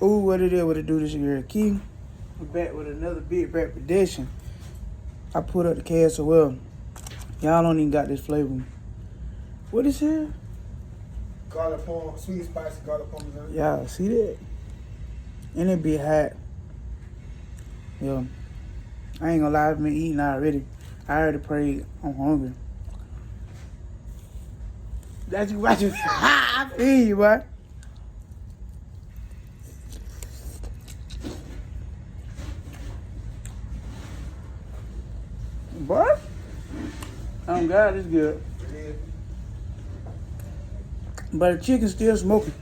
Ooh, what it is, what it do this year? Key. I'm back with another big rap edition. I put up the KSOF. Y'all don't even got this flavor. What is it? Garlic parm, sweet and spicy garlic parmesan. Y'all see that? And it be hot. Yeah. I ain't gonna lie, I've been eating already. I already prayed. I'm hungry. That's you watching. I feel you, boy. Boy? Oh God, it's good. Yeah. But the chicken's still smoking.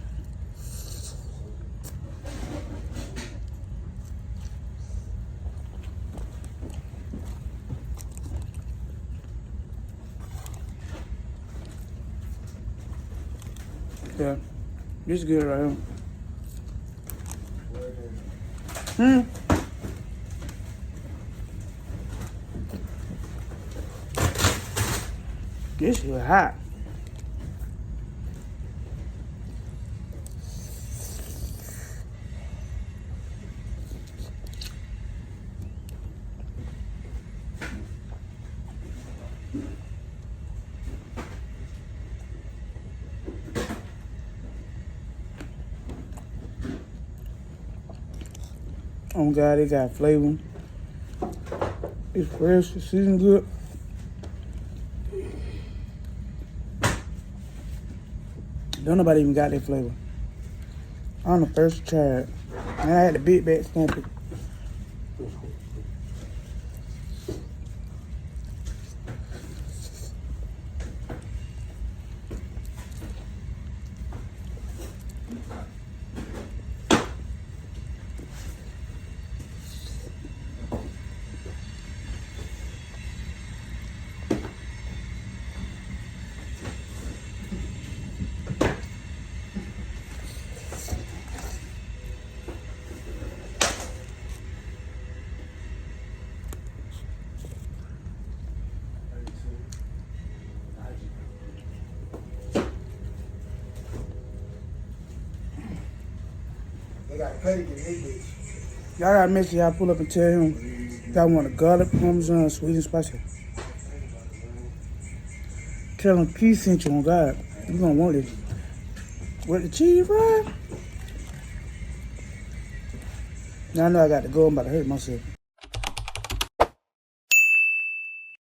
Yeah, this is good right here. This is hot. Oh God, it got flavor. It's fresh, it's seasoned good. Don't nobody even got that flavor. I'm the first to try it. And I had the big bag stamp it. They got cutting in this bitch. Y'all gotta make sure y'all pull up and tell him y'all want a garlic parmesan, sweet and spicy. Tell him Key sent you on God. You gonna want this. With the cheese, right? Now I know I got to go. I'm about to hurt myself.